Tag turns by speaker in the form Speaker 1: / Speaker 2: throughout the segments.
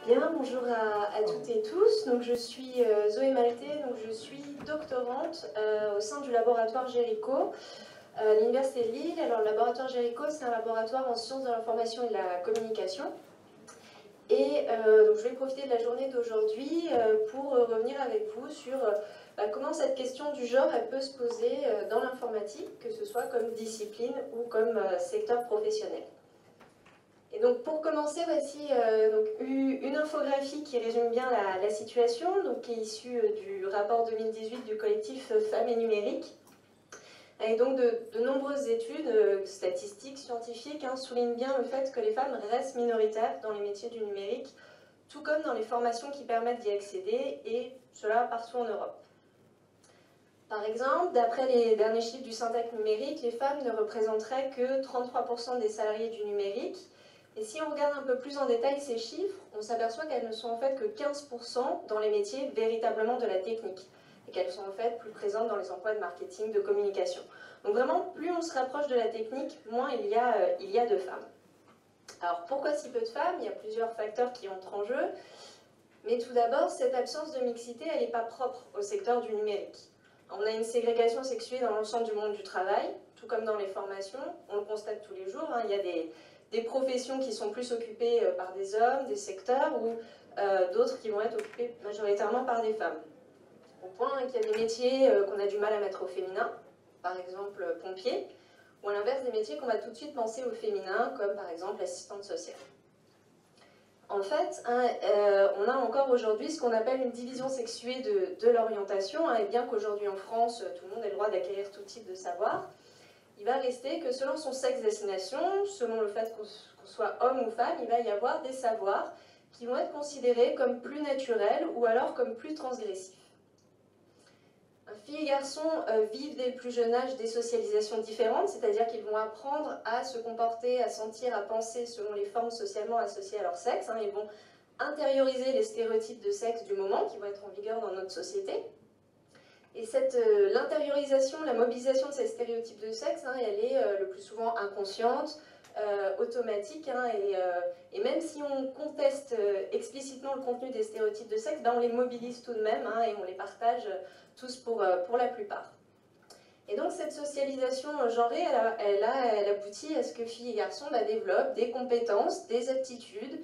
Speaker 1: Bien, bonjour à toutes et tous. Donc, je suis Zoé Malté, donc je suis doctorante au sein du laboratoire Géricault à l'Université de Lille. Alors, le laboratoire Géricault, c'est un laboratoire en sciences de l'information et de la communication. Et donc, je vais profiter de la journée d'aujourd'hui pour revenir avec vous sur comment cette question du genre elle peut se poser dans l'informatique, que ce soit comme discipline ou comme secteur professionnel. Et donc pour commencer, voici une infographie qui résume bien la situation, donc qui est issue du rapport 2018 du collectif Femmes et Numérique. Et donc de nombreuses études statistiques, scientifiques, soulignent bien le fait que les femmes restent minoritaires dans les métiers du numérique, tout comme dans les formations qui permettent d'y accéder, et cela partout en Europe. Par exemple, d'après les derniers chiffres du Syntec numérique, les femmes ne représenteraient que 33% des salariés du numérique. Et si on regarde un peu plus en détail ces chiffres, on s'aperçoit qu'elles ne sont en fait que 15% dans les métiers véritablement de la technique, et qu'elles sont en fait plus présentes dans les emplois de marketing, de communication. Donc vraiment, plus on se rapproche de la technique, moins il y a de femmes. Alors pourquoi si peu de femmes? Il y a plusieurs facteurs qui entrent en jeu. Mais tout d'abord, cette absence de mixité, elle n'est pas propre au secteur du numérique. On a une ségrégation sexuée dans l'ensemble du monde du travail, tout comme dans les formations, on le constate tous les jours. Il y a des professions qui sont plus occupées par des hommes, des secteurs, ou d'autres qui vont être occupées majoritairement par des femmes. Au point qu'il y a des métiers qu'on a du mal à mettre au féminin, par exemple pompier, ou à l'inverse des métiers qu'on va tout de suite penser au féminin, comme par exemple assistante sociale. En fait, on a encore aujourd'hui ce qu'on appelle une division sexuée de l'orientation, et bien qu'aujourd'hui en France, tout le monde ait le droit d'acquérir tout type de savoir, il va rester que selon son sexe d'assignation, selon le fait qu'on soit homme ou femme, il va y avoir des savoirs qui vont être considérés comme plus naturels ou alors comme plus transgressifs. Filles et garçons vivent dès le plus jeune âge des socialisations différentes, c'est-à-dire qu'ils vont apprendre à se comporter, à sentir, à penser selon les formes socialement associées à leur sexe. Ils vont intérioriser les stéréotypes de sexe du moment qui vont être en vigueur dans notre société. Et l'intériorisation, la mobilisation de ces stéréotypes de sexe, elle est le plus souvent inconsciente, automatique, et même si on conteste explicitement le contenu des stéréotypes de sexe, on les mobilise tout de même, et on les partage tous pour la plupart. Et donc cette socialisation genrée, elle aboutit à ce que filles et garçons développent des compétences, des aptitudes,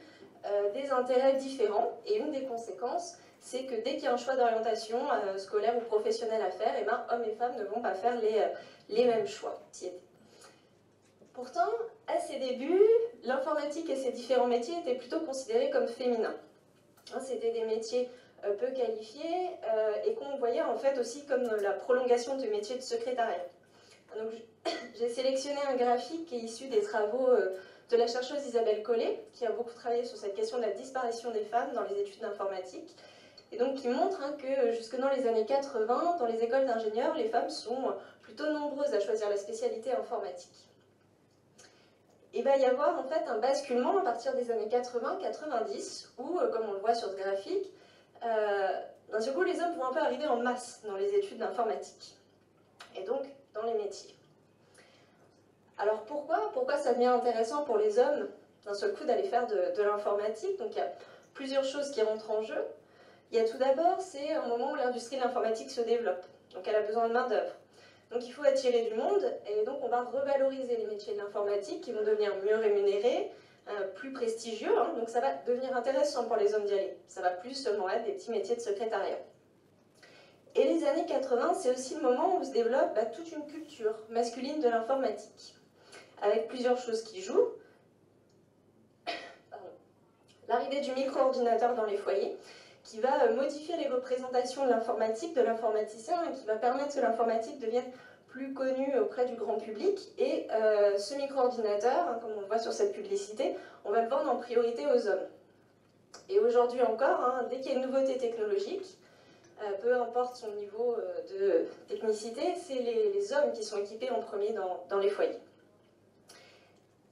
Speaker 1: des intérêts différents, et une des conséquences, c'est que dès qu'il y a un choix d'orientation scolaire ou professionnelle à faire, hommes et femmes ne vont pas faire les mêmes choix. Pourtant, à ses débuts, l'informatique et ses différents métiers étaient plutôt considérés comme féminins. C'était des métiers peu qualifiés et qu'on voyait en fait aussi comme la prolongation du métier de secrétariat. Donc, j'ai sélectionné un graphique qui est issu des travaux de la chercheuse Isabelle Collet, qui a beaucoup travaillé sur cette question de la disparition des femmes dans les études d'informatique, et donc qui montre que jusque dans les années 80, dans les écoles d'ingénieurs, les femmes sont plutôt nombreuses à choisir la spécialité informatique. Et il va y avoir en fait un basculement à partir des années 80-90, où, comme on le voit sur ce graphique, d'un seul coup, les hommes vont un peu arriver en masse dans les études d'informatique, et donc dans les métiers. Alors pourquoi ça devient intéressant pour les hommes d'un seul coup d'aller faire de l'informatique? Donc il y a plusieurs choses qui rentrent en jeu. Il y a tout d'abord, c'est un moment où l'industrie de l'informatique se développe, donc elle a besoin de main-d'œuvre. Donc il faut attirer du monde, et donc on va revaloriser les métiers de l'informatique qui vont devenir mieux rémunérés, plus prestigieux, donc ça va devenir intéressant pour les hommes d'y aller. Ça va plus seulement être des petits métiers de secrétariat. Et les années 80, c'est aussi le moment où se développe toute une culture masculine de l'informatique, avec plusieurs choses qui jouent. L'arrivée du micro-ordinateur dans les foyers, qui va modifier les représentations de l'informatique, de l'informaticien, et qui va permettre que l'informatique devienne plus connue auprès du grand public. Et ce micro-ordinateur, comme on le voit sur cette publicité, on va le vendre en priorité aux hommes. Et aujourd'hui encore, dès qu'il y a une nouveauté technologique, peu importe son niveau de technicité, c'est les hommes qui sont équipés en premier dans les foyers.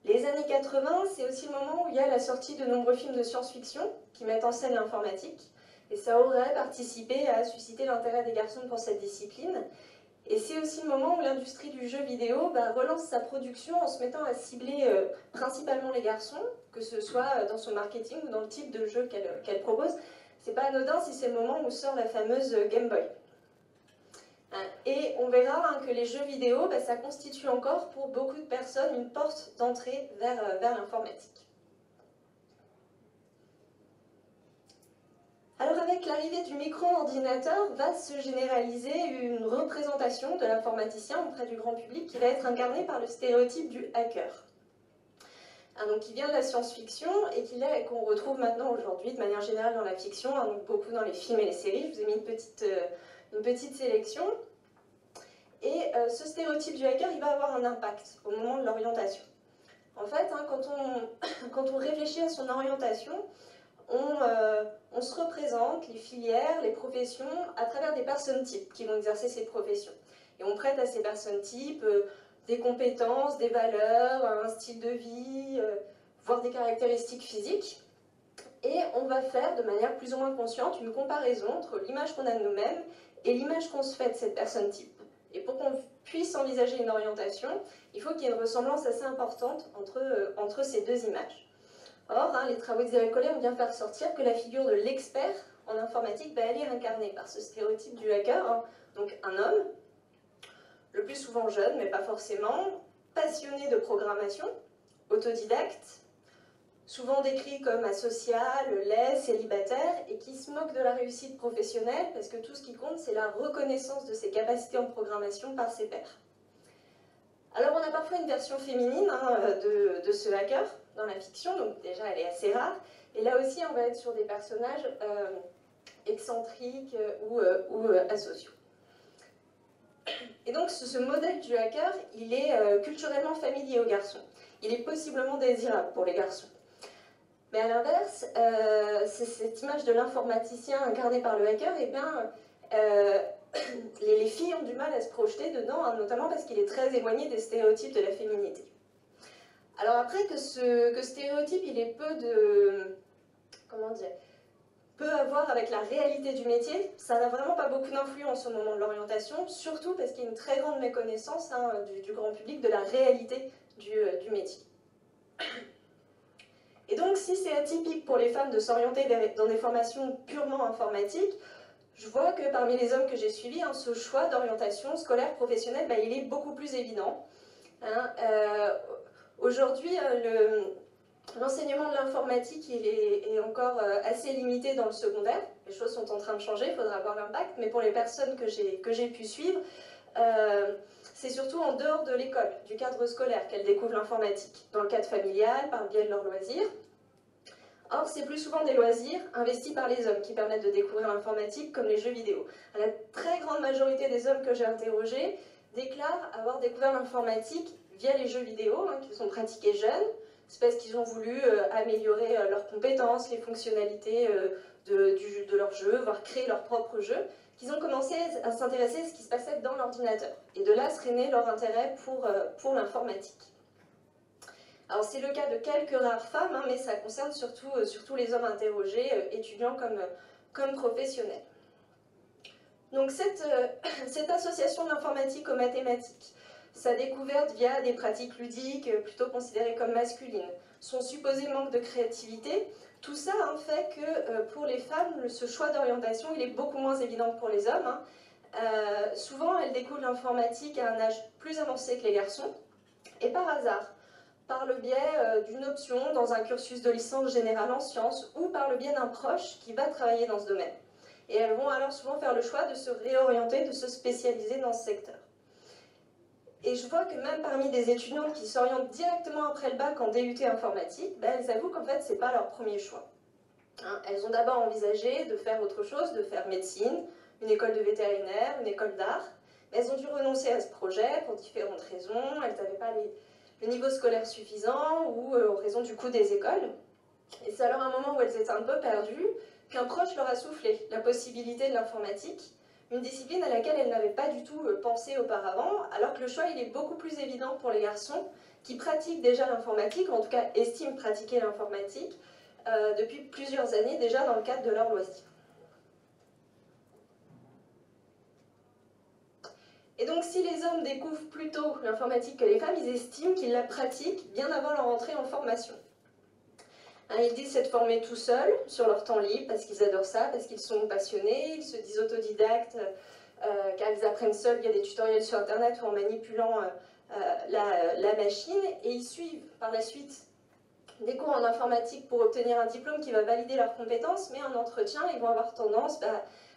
Speaker 1: Les années 80, c'est aussi le moment où il y a la sortie de nombreux films de science-fiction qui mettent en scène l'informatique, et ça aurait participé à susciter l'intérêt des garçons pour cette discipline. Et c'est aussi le moment où l'industrie du jeu vidéo relance sa production en se mettant à cibler principalement les garçons, que ce soit dans son marketing ou dans le type de jeu qu'elle propose. C'est pas anodin si c'est le moment où sort la fameuse Game Boy. Et on verra que les jeux vidéo, ça constitue encore pour beaucoup de personnes une porte d'entrée vers l'informatique. Alors avec l'arrivée du micro-ordinateur, va se généraliser une représentation de l'informaticien auprès du grand public qui va être incarnée par le stéréotype du hacker. Donc, qui vient de la science-fiction et qu'on retrouve maintenant aujourd'hui de manière générale dans la fiction, donc beaucoup dans les films et les séries. Je vous ai mis une petite sélection. Et ce stéréotype du hacker, il va avoir un impact au moment de l'orientation. En fait, quand on réfléchit à son orientation, on se représente les filières, les professions, à travers des personnes types qui vont exercer ces professions. Et on prête à ces personnes types des compétences, des valeurs, un style de vie, voire des caractéristiques physiques. Et on va faire de manière plus ou moins consciente une comparaison entre l'image qu'on a de nous-mêmes et l'image qu'on se fait de cette personne type. Et pour qu'on puisse envisager une orientation, il faut qu'il y ait une ressemblance assez importante entre ces deux images. Or, les travaux d'Isabelle Collet ont bien fait ressortir que la figure de l'expert en informatique, elle est incarnée par ce stéréotype du hacker, donc un homme, le plus souvent jeune, mais pas forcément, passionné de programmation, autodidacte, souvent décrit comme asocial, laid, célibataire, et qui se moque de la réussite professionnelle, parce que tout ce qui compte, c'est la reconnaissance de ses capacités en programmation par ses pairs. Alors on a parfois une version féminine de ce hacker dans la fiction, donc déjà elle est assez rare, et là aussi on va être sur des personnages excentriques ou asociaux. Et donc ce modèle du hacker, il est culturellement familier aux garçons. Il est possiblement désirable pour les garçons. Mais à l'inverse, c'est cette image de l'informaticien incarné par le hacker, et bien, les filles ont du mal à se projeter dedans, notamment parce qu'il est très éloigné des stéréotypes de la féminité. Alors après que ce stéréotype, il est peu à voir avec la réalité du métier, ça n'a vraiment pas beaucoup d'influence au moment de l'orientation, surtout parce qu'il y a une très grande méconnaissance du grand public de la réalité du métier. Et donc, si c'est atypique pour les femmes de s'orienter dans des formations purement informatiques, je vois que parmi les hommes que j'ai suivis, ce choix d'orientation scolaire professionnelle, il est beaucoup plus évident. Aujourd'hui, l'enseignement de l'informatique est encore assez limité dans le secondaire. Les choses sont en train de changer, il faudra voir l'impact, mais pour les personnes que j'ai pu suivre, c'est surtout en dehors de l'école, du cadre scolaire, qu'elles découvrent l'informatique, dans le cadre familial, par le biais de leurs loisirs. Or, c'est plus souvent des loisirs investis par les hommes qui permettent de découvrir l'informatique, comme les jeux vidéo. La très grande majorité des hommes que j'ai interrogés déclarent avoir découvert l'informatique via les jeux vidéo, qu'ils ont pratiqués jeunes. C'est parce qu'ils ont voulu améliorer leurs compétences, les fonctionnalités de leur jeu, voire créer leur propre jeu, qu'ils ont commencé à s'intéresser à ce qui se passait dans l'ordinateur. Et de là serait né leur intérêt pour l'informatique. Alors c'est le cas de quelques rares femmes, mais ça concerne surtout les hommes interrogés, étudiants comme professionnels. Donc cette association de l'informatique aux mathématiques, sa découverte via des pratiques ludiques plutôt considérées comme masculines, son supposé manque de créativité, tout ça fait que pour les femmes, ce choix d'orientation il est beaucoup moins évident que pour les hommes. Souvent, elles découvrent l'informatique à un âge plus avancé que les garçons, et par hasard, par le biais d'une option dans un cursus de licence générale en sciences, ou par le biais d'un proche qui va travailler dans ce domaine. Et elles vont alors souvent faire le choix de se réorienter, de se spécialiser dans ce secteur. Et je vois que même parmi des étudiantes qui s'orientent directement après le bac en DUT informatique, elles avouent qu'en fait, ce n'est pas leur premier choix. Elles ont d'abord envisagé de faire autre chose, de faire médecine, une école de vétérinaire, une école d'art. Mais elles ont dû renoncer à ce projet pour différentes raisons. Elles n'avaient pas le niveau scolaire suffisant ou en raison du coût des écoles. Et c'est alors un moment où elles étaient un peu perdues qu'un proche leur a soufflé la possibilité de l'informatique, une discipline à laquelle elles n'avaient pas du tout pensé auparavant, alors que le choix il est beaucoup plus évident pour les garçons qui pratiquent déjà l'informatique, ou en tout cas estiment pratiquer l'informatique, depuis plusieurs années déjà dans le cadre de leur loisir. Et donc, si les hommes découvrent plus tôt l'informatique que les femmes, ils estiment qu'ils la pratiquent bien avant leur entrée en formation. Hein, ils disent s'être formés tout seuls, sur leur temps libre, parce qu'ils adorent ça, parce qu'ils sont passionnés, ils se disent autodidactes, car ils apprennent seuls via des tutoriels sur Internet ou en manipulant la machine, et ils suivent par la suite des cours en informatique pour obtenir un diplôme qui va valider leurs compétences, mais en entretien, ils vont avoir tendance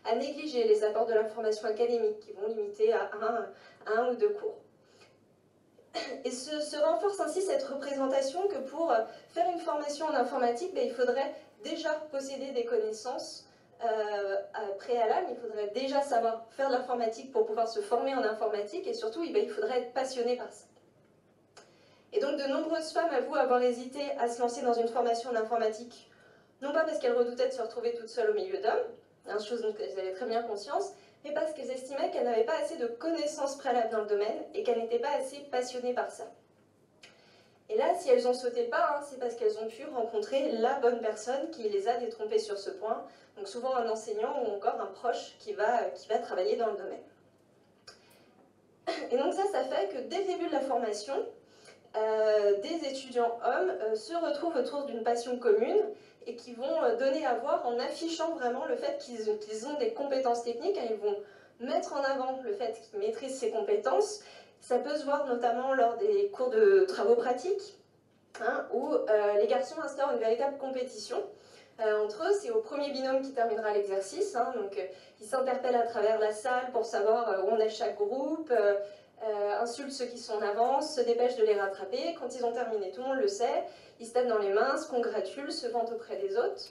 Speaker 1: à négliger les apports de la formation académique, qui vont limiter à un ou deux cours. Et se renforce ainsi cette représentation que pour faire une formation en informatique, il faudrait déjà posséder des connaissances préalables, il faudrait déjà savoir faire de l'informatique pour pouvoir se former en informatique, et surtout, il faudrait être passionné par ça. Et donc, de nombreuses femmes avouent avoir hésité à se lancer dans une formation en informatique, non pas parce qu'elles redoutaient de se retrouver toutes seules au milieu d'hommes, chose dont elles avaient très bien conscience, mais parce qu'elles estimaient qu'elles n'avaient pas assez de connaissances préalables dans le domaine et qu'elles n'étaient pas assez passionnées par ça. Et là, si elles ont sauté le pas, c'est parce qu'elles ont pu rencontrer la bonne personne qui les a détrompées sur ce point, donc souvent un enseignant ou encore un proche qui va travailler dans le domaine. Et donc ça fait que dès le début de la formation, des étudiants hommes se retrouvent autour d'une passion commune et qui vont donner à voir en affichant vraiment le fait qu'ils ont des compétences techniques. Ils vont mettre en avant le fait qu'ils maîtrisent ces compétences. Ça peut se voir notamment lors des cours de travaux pratiques, où les garçons instaurent une véritable compétition entre eux. C'est au premier binôme qui terminera l'exercice. Donc ils s'interpellent à travers la salle pour savoir où on est chaque groupe, insultent ceux qui sont en avance, se dépêchent de les rattraper. Quand ils ont terminé, tout le monde le sait, ils se tapent dans les mains, se congratulent, se vantent auprès des autres.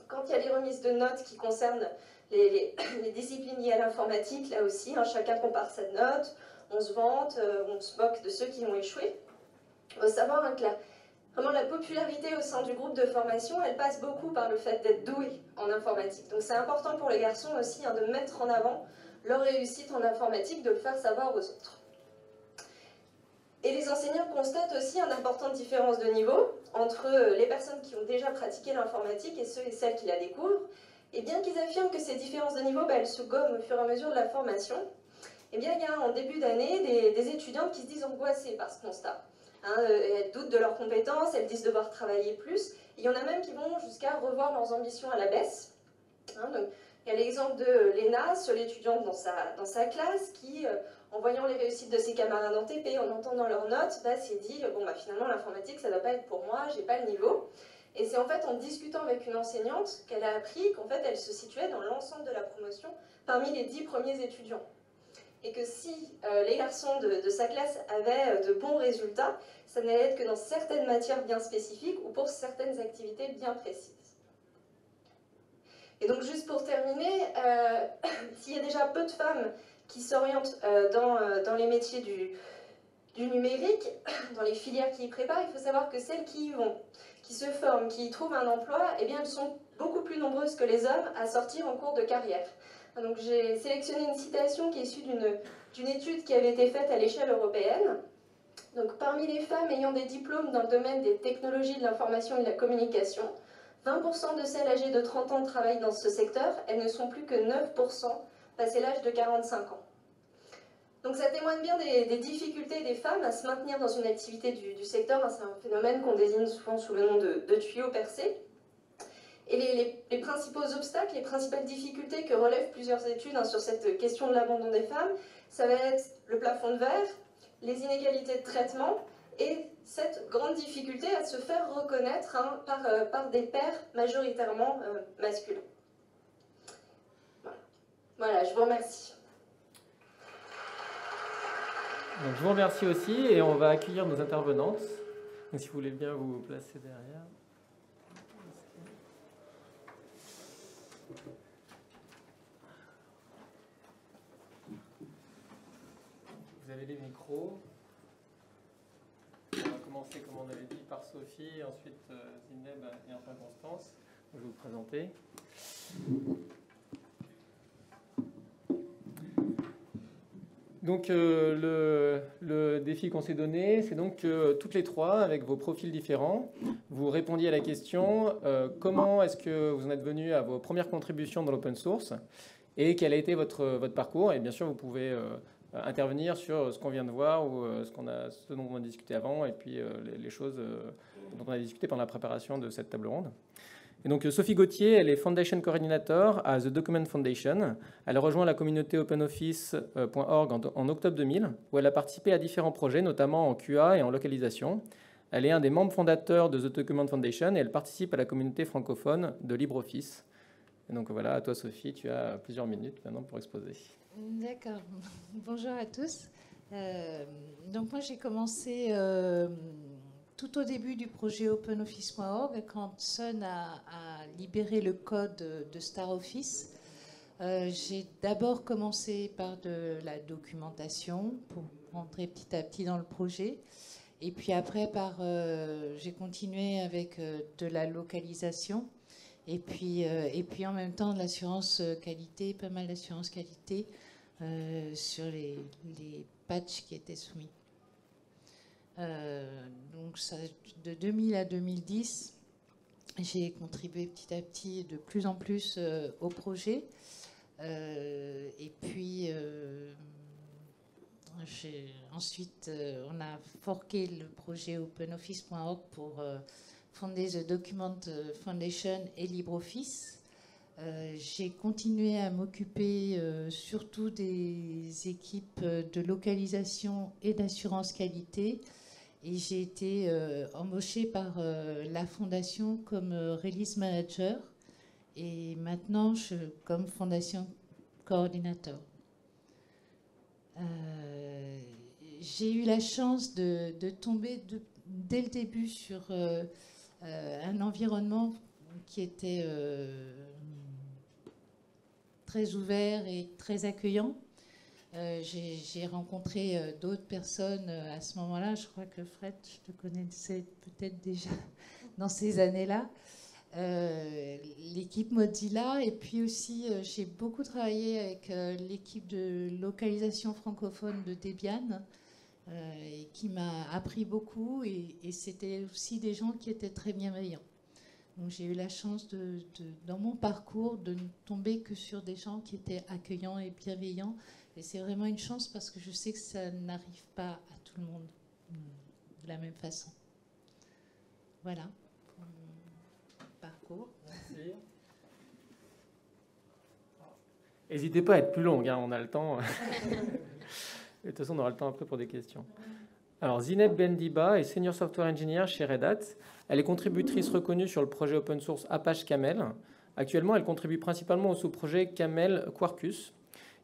Speaker 1: Quand il y a des remises de notes qui concernent les disciplines liées à l'informatique, là aussi, chacun compare sa note, on se vante, on se moque de ceux qui ont échoué. Il faut savoir que vraiment la popularité au sein du groupe de formation, elle passe beaucoup par le fait d'être doué en informatique. Donc c'est important pour les garçons aussi de mettre en avant leur réussite en informatique, de le faire savoir aux autres. Et les enseignants constatent aussi une importante différence de niveau entre les personnes qui ont déjà pratiqué l'informatique et ceux et celles qui la découvrent. Et bien qu'ils affirment que ces différences de niveau, elles se gomment au fur et à mesure de la formation, eh bien il y a en début d'année des étudiantes qui se disent angoissées par ce constat. Elles doutent de leurs compétences, elles disent devoir travailler plus. Il y en a même qui vont jusqu'à revoir leurs ambitions à la baisse. Donc, il y a l'exemple de Léna, seule étudiante dans sa classe, qui, en voyant les réussites de ses camarades en TP, en entendant leurs notes, s'est dit bon, finalement l'informatique ça ne doit pas être pour moi, j'ai pas le niveau. Et c'est en fait en discutant avec une enseignante qu'elle a appris qu'en fait elle se situait dans l'ensemble de la promotion parmi les 10 premiers étudiants. Et que si les garçons de sa classe avaient de bons résultats, ça n'allait être que dans certaines matières bien spécifiques ou pour certaines activités bien précises. Et donc juste pour terminer, s'il y a déjà peu de femmes qui s'orientent dans les métiers du numérique, dans les filières qui y préparent, il faut savoir que celles qui y vont, qui se forment, qui y trouvent un emploi, eh bien elles sont beaucoup plus nombreuses que les hommes à sortir en cours de carrière. Donc j'ai sélectionné une citation qui est issue d'une étude qui avait été faite à l'échelle européenne. Donc parmi les femmes ayant des diplômes dans le domaine des technologies de l'information et de la communication, 20% de celles âgées de 30 ans travaillent dans ce secteur, elles ne sont plus que 9% passé l'âge de 45 ans. Donc ça témoigne bien des difficultés des femmes à se maintenir dans une activité du secteur. C'est un phénomène qu'on désigne souvent sous le nom de tuyau percé. Et les principaux obstacles, les principales difficultés que relèvent plusieurs études sur cette question de l'abandon des femmes, ça va être le plafond de verre, les inégalités de traitement et cette grande difficulté à se faire reconnaître par des pairs majoritairement masculins. Voilà, je vous remercie.
Speaker 2: Donc, je vous remercie aussi et on va accueillir nos intervenantes. Donc, si vous voulez bien vous placer derrière. Vous avez les micros. On va commencer, comme on avait dit, par Sophie, ensuite Zineb et enfin Constance. Je vais vous présenter. Donc le défi qu'on s'est donné, c'est donc que toutes les trois, avec vos profils différents, vous répondiez à la question comment est-ce que vous en êtes venu à vos premières contributions dans l'open source et quel a été votre parcours. Et bien sûr, vous pouvez intervenir sur ce qu'on vient de voir ou ce dont on a discuté avant et puis les choses dont on a discuté pendant la préparation de cette table ronde. Et donc Sophie Gauthier, elle est Foundation Coordinator à The Document Foundation. Elle a rejoint la communauté openoffice.org en octobre 2000, où elle a participé à différents projets, notamment en QA et en localisation. Elle est un des membres fondateurs de The Document Foundation et elle participe à la communauté francophone de LibreOffice. Et donc voilà, à toi Sophie, tu as plusieurs minutes maintenant pour exposer.
Speaker 3: D'accord. Bonjour à tous. Donc moi j'ai commencé tout au début du projet openoffice.org, quand Sun a libéré le code de StarOffice. J'ai d'abord commencé par de la documentation pour rentrer petit à petit dans le projet. Et puis après, j'ai continué avec de la localisation. Et puis en même temps de l'assurance qualité, pas mal d'assurance qualité sur les patchs qui étaient soumis. Donc ça, de 2000 à 2010, j'ai contribué petit à petit de plus en plus au projet. Et puis ensuite, on a forqué le projet openoffice.org pour fonder The Document Foundation et LibreOffice. J'ai continué à m'occuper surtout des équipes de localisation et d'assurance qualité. Et j'ai été embauchée par la fondation comme release manager et maintenant comme fondation coordinateur. J'ai eu la chance de tomber dès le début sur un environnement qui était très ouvert et très accueillant. J'ai rencontré d'autres personnes à ce moment-là. Je crois que Fred, je te connaissais peut-être déjà dans ces années-là. L'équipe Mozilla. Et puis aussi, j'ai beaucoup travaillé avec l'équipe de localisation francophone de Debian, et qui m'a appris beaucoup. Et c'était aussi des gens qui étaient très bienveillants. Donc j'ai eu la chance, dans mon parcours, de ne tomber que sur des gens qui étaient accueillants et bienveillants. Et c'est vraiment une chance parce que je sais que ça n'arrive pas à tout le monde de la même façon. Voilà pour mon parcours.
Speaker 2: Merci. N'hésitez pas à être plus longue, hein, on a le temps. De toute façon, on aura le temps après pour des questions. Alors, Zineb Bendiba est Senior Software Engineer chez Red Hat. Elle est contributrice reconnue sur le projet open source Apache Camel. Actuellement, elle contribue principalement au sous-projet Camel Quarkus.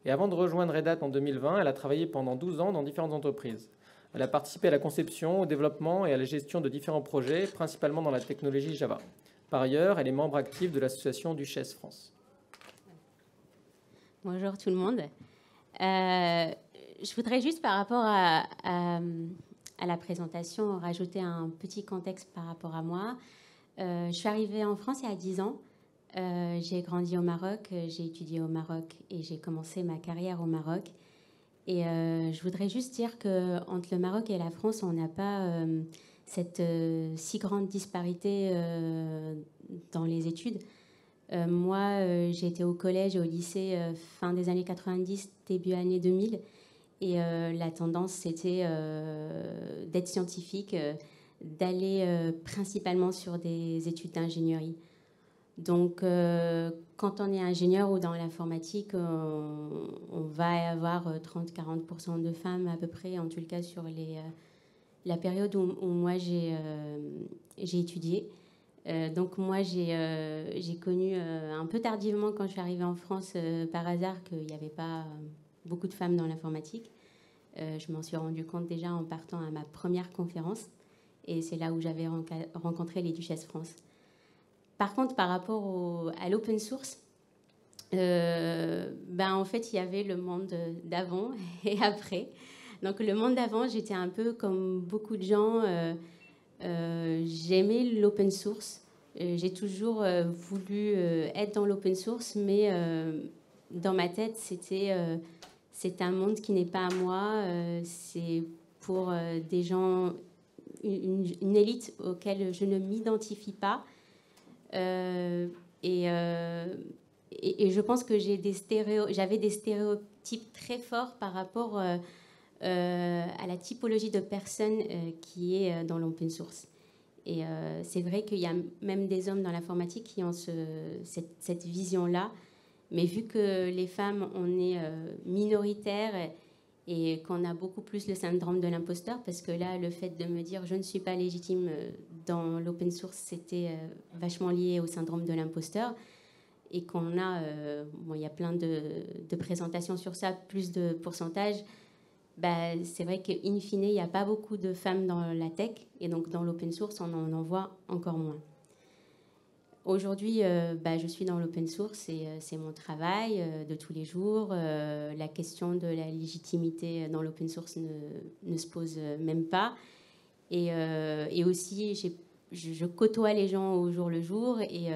Speaker 2: Et avant de rejoindre Red Hat en 2020, elle a travaillé pendant 12 ans dans différentes entreprises. Elle a participé à la conception, au développement et à la gestion de différents projets, principalement dans la technologie Java. Par ailleurs, elle est membre active de l'association Duchesse France.
Speaker 4: Bonjour tout le monde. Je voudrais juste par rapport à la présentation rajouter un petit contexte par rapport à moi. Je suis arrivée en France il y a 10 ans. J'ai grandi au Maroc, j'ai étudié au Maroc et j'ai commencé ma carrière au Maroc. Et je voudrais juste dire qu'entre le Maroc et la France, on n'a pas cette si grande disparité dans les études. Moi, j'ai été au collège et au lycée fin des années 90, début années 2000. Et la tendance, c'était d'être scientifique, d'aller principalement sur des études d'ingénierie. Donc, quand on est ingénieur ou dans l'informatique, on va avoir 30-40% de femmes à peu près, en tout cas sur la période où moi j'ai étudié. Donc moi, j'ai connu un peu tardivement, quand je suis arrivée en France, par hasard, qu'il n'y avait pas beaucoup de femmes dans l'informatique. Je m'en suis rendu compte déjà en partant à ma première conférence. Et c'est là où j'avais rencontré les Duchesses France. Par contre, par rapport à l'open source, en fait, il y avait le monde d'avant et après. Donc le monde d'avant, j'étais un peu comme beaucoup de gens. J'aimais l'open source. J'ai toujours voulu être dans l'open source, mais dans ma tête, c'est un monde qui n'est pas à moi. C'est pour des gens, une élite auquel je ne m'identifie pas. Et je pense que j'avais des stéréotypes type très fort par rapport à la typologie de personnes qui est dans l'open source. Et c'est vrai qu'il y a même des hommes dans l'informatique qui ont cette vision-là. Mais vu que les femmes, on est minoritaires et qu'on a beaucoup plus le syndrome de l'imposteur, parce que là, le fait de me dire je ne suis pas légitime dans l'open source, c'était vachement lié au syndrome de l'imposteur. Et qu'on a, il y a plein de présentations sur ça, plus de pourcentage. C'est vrai qu'in fine, il n'y a pas beaucoup de femmes dans la tech, et donc dans l'open source, on en voit encore moins. Aujourd'hui, je suis dans l'open source et c'est mon travail de tous les jours. La question de la légitimité dans l'open source ne se pose même pas. Et aussi, je côtoie les gens au jour le jour et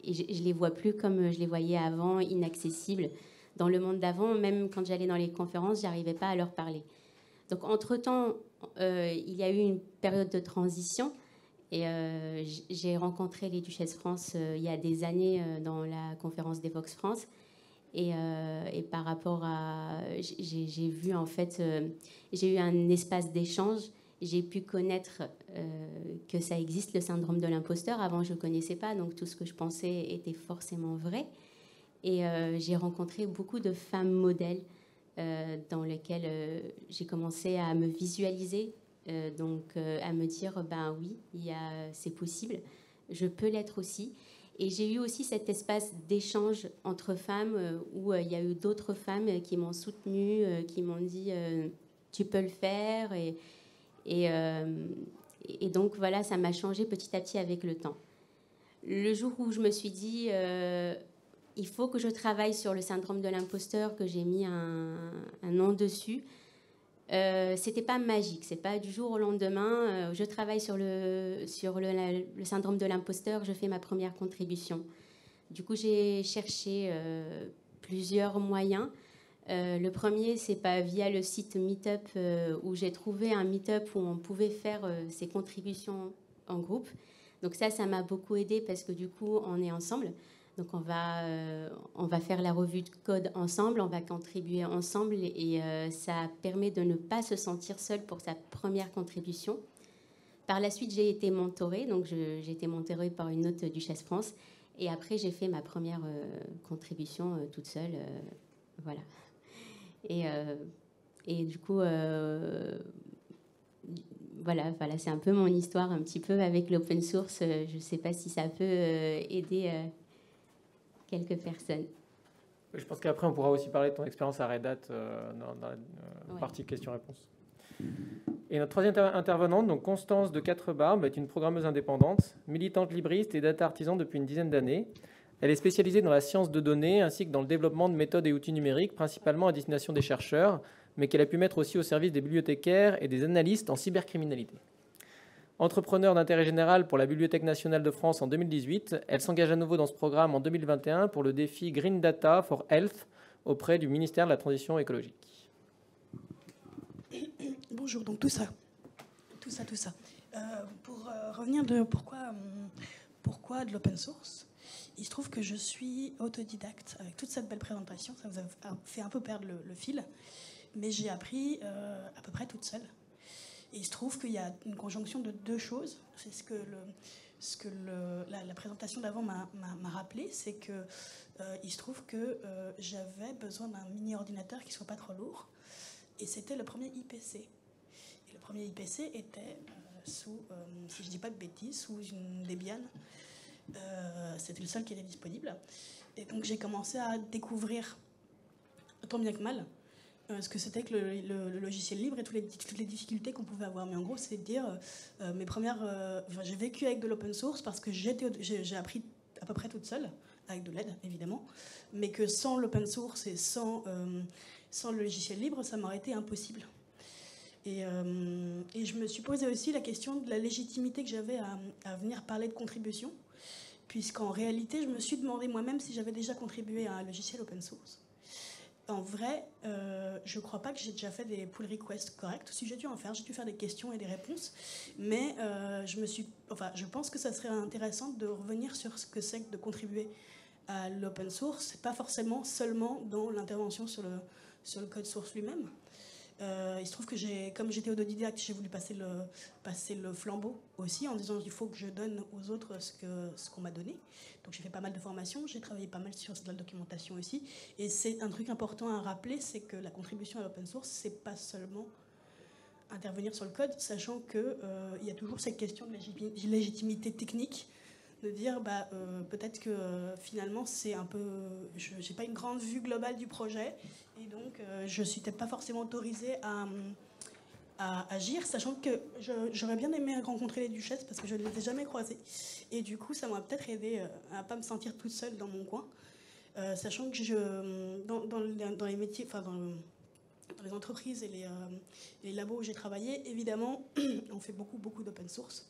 Speaker 4: je les vois plus comme je les voyais avant, inaccessibles. Dans le monde d'avant, même quand j'allais dans les conférences, j'arrivais pas à leur parler. Donc, entre-temps, il y a eu une période de transition. Et j'ai rencontré les Duchesses France il y a des années dans la conférence d'Evox France. Et par rapport à... J'ai vu, en fait, j'ai eu un espace d'échange. J'ai pu connaître que ça existe, le syndrome de l'imposteur. Avant, je ne connaissais pas, donc tout ce que je pensais était forcément vrai. Et j'ai rencontré beaucoup de femmes modèles dans lesquelles j'ai commencé à me visualiser, à me dire, oui, c'est possible, je peux l'être aussi. Et j'ai eu aussi cet espace d'échange entre femmes où il y a eu d'autres femmes qui m'ont soutenue, qui m'ont dit, tu peux le faire. Et donc, voilà, ça m'a changé petit à petit avec le temps. Le jour où je me suis dit, il faut que je travaille sur le syndrome de l'imposteur, que j'ai mis un nom dessus, c'était pas magique, c'est pas du jour au lendemain. Je travaille sur le syndrome de l'imposteur, je fais ma première contribution. Du coup, j'ai cherché plusieurs moyens. Le premier, c'est pas via le site Meetup où j'ai trouvé un Meetup où on pouvait faire ses contributions en groupe. Donc ça m'a beaucoup aidée parce que du coup, on est ensemble. Donc on va faire la revue de code ensemble, on va contribuer ensemble et ça permet de ne pas se sentir seul pour sa première contribution. Par la suite, j'ai été mentorée, donc j'ai été mentorée par une autre Duchesse France et après j'ai fait ma première contribution toute seule, voilà. Et du coup, voilà, c'est un peu mon histoire un petit peu avec l'open source. Je ne sais pas si ça peut aider quelques personnes.
Speaker 2: Je pense qu'après, on pourra aussi parler de ton expérience à Red Hat dans la partie questions-réponses. Et notre troisième intervenante, donc Constance de Quatrebarbes, est une programmeuse indépendante, militante libriste et data artisan depuis une dizaine d'années. Elle est spécialisée dans la science de données ainsi que dans le développement de méthodes et outils numériques, principalement à destination des chercheurs, mais qu'elle a pu mettre aussi au service des bibliothécaires et des analystes en cybercriminalité. Entrepreneur d'intérêt général pour la Bibliothèque nationale de France en 2018, elle s'engage à nouveau dans ce programme en 2021 pour le défi Green Data for Health auprès du ministère de la Transition écologique.
Speaker 5: Bonjour, donc tout ça. Pour revenir de pourquoi de l'open source, il se trouve que je suis autodidacte avec toute cette belle présentation. Ça vous a fait un peu perdre le fil, mais j'ai appris à peu près toute seule. Et il se trouve qu'il y a une conjonction de deux choses. C'est ce que la présentation d'avant m'a rappelé, c'est que il se trouve que j'avais besoin d'un mini-ordinateur qui ne soit pas trop lourd. Et c'était le premier IPC. Et le premier IPC était sous, si je ne dis pas de bêtises, sous une Debian. C'était le seul qui était disponible. Et donc j'ai commencé à découvrir, tant bien que mal, ce que c'était que le logiciel libre et toutes les difficultés qu'on pouvait avoir. Mais en gros, c'est de dire, j'ai vécu avec de l'open source parce que j'ai appris à peu près toute seule, avec de l'aide évidemment, mais que sans l'open source et sans le logiciel libre, ça m'aurait été impossible. Et je me suis posé aussi la question de la légitimité que j'avais à venir parler de contribution, puisqu'en réalité, je me suis demandé moi-même si j'avais déjà contribué à un logiciel open source. En vrai, je ne crois pas que j'ai déjà fait des pull requests corrects. Si j'ai dû en faire, j'ai dû faire des questions et des réponses. Mais je pense que ça serait intéressant de revenir sur ce que c'est que de contribuer à l'open source, c'est pas forcément seulement dans l'intervention sur le code source lui-même. Il se trouve que comme j'étais autodidacte, j'ai voulu passer le flambeau aussi en disant il faut que je donne aux autres ce qu'on m'a donné. Donc j'ai fait pas mal de formations, j'ai travaillé pas mal sur de la documentation aussi. Et c'est un truc important à rappeler, c'est que la contribution à l'open source, c'est pas seulement intervenir sur le code, sachant qu'il y a toujours cette question de légitimité technique, de dire peut-être que finalement c'est un peu, je n'ai pas une grande vue globale du projet et donc je suis peut-être pas forcément autorisée à agir, sachant que j'aurais bien aimé rencontrer les duchesses parce que je ne les ai jamais croisées et du coup ça m'a peut-être aidé à pas me sentir toute seule dans mon coin, sachant que dans les métiers, enfin dans les entreprises et les labos où j'ai travaillé, évidemment on fait beaucoup d'open source.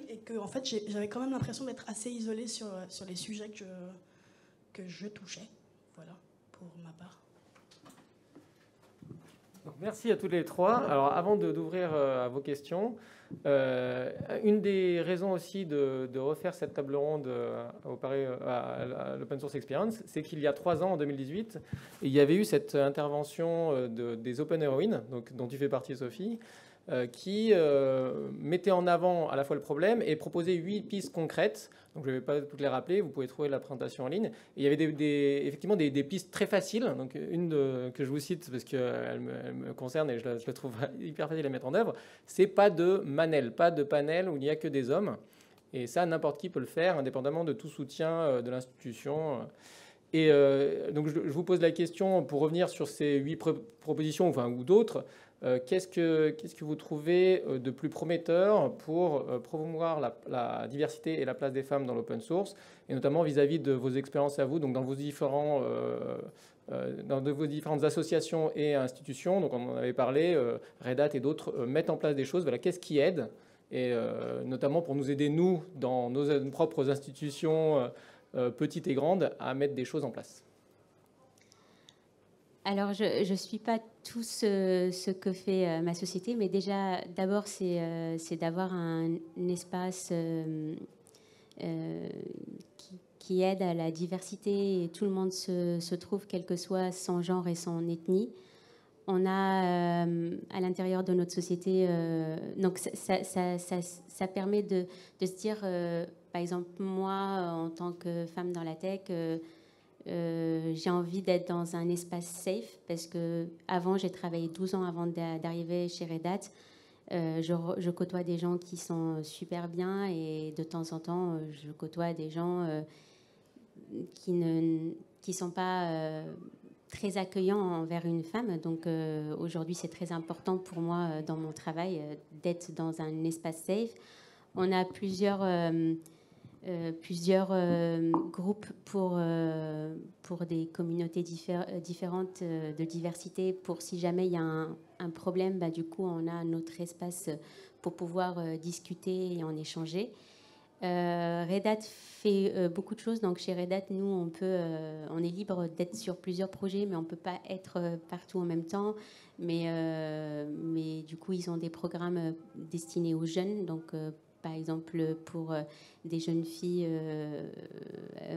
Speaker 5: Et que en fait j'avais quand même l'impression d'être assez isolée sur les sujets que je touchais. Voilà, pour ma part.
Speaker 2: Donc, merci à tous les trois. Alors avant d'ouvrir à vos questions, une des raisons aussi de refaire cette table ronde à l'Open Source Experience, c'est qu'il y a 3 ans, en 2018, il y avait eu cette intervention des Open Heroines, donc, dont tu fais partie, Sophie, qui mettait en avant à la fois le problème et proposait 8 pistes concrètes. Donc je ne vais pas toutes les rappeler, vous pouvez trouver la présentation en ligne. Et il y avait effectivement des pistes très faciles. Donc une que je vous cite parce qu'elle me concerne et je la trouve hyper facile à mettre en œuvre, c'est pas de Manel, pas de panel où il n'y a que des hommes. Et ça, n'importe qui peut le faire, indépendamment de tout soutien de l'institution. Et donc je vous pose la question pour revenir sur ces 8 propositions, ou d'autres. Qu'est-ce que vous trouvez de plus prometteur pour promouvoir la diversité et la place des femmes dans l'open source, et notamment vis-à-vis de vos expériences à vous, donc dans vos différentes associations et institutions. Donc on en avait parlé, Red Hat et d'autres mettent en place des choses. Voilà, qu'est-ce qui aide, et notamment pour nous aider, nous, dans nos propres institutions petites et grandes, à mettre des choses en place.
Speaker 4: Alors, je ne suis pas tout ce que fait ma société, mais déjà, d'abord, c'est d'avoir un espace qui aide à la diversité et tout le monde se trouve, quel que soit son genre et son ethnie. On a à l'intérieur de notre société, donc ça permet de se dire, par exemple, moi, en tant que femme dans la tech, j'ai envie d'être dans un espace safe parce que avant j'ai travaillé 12 ans avant d'arriver chez Red Hat. Je côtoie des gens qui sont super bien et de temps en temps je côtoie des gens qui sont pas très accueillants envers une femme. Donc aujourd'hui c'est très important pour moi dans mon travail d'être dans un espace safe. On a plusieurs groupes pour des communautés différentes de diversité. Pour si jamais il y a un problème, du coup, on a notre espace pour pouvoir discuter et en échanger. Red Hat fait beaucoup de choses. Donc chez Red Hat, nous, on est libre d'être sur plusieurs projets, mais on ne peut pas être partout en même temps. Mais du coup, ils ont des programmes destinés aux jeunes. Donc par exemple, pour des jeunes filles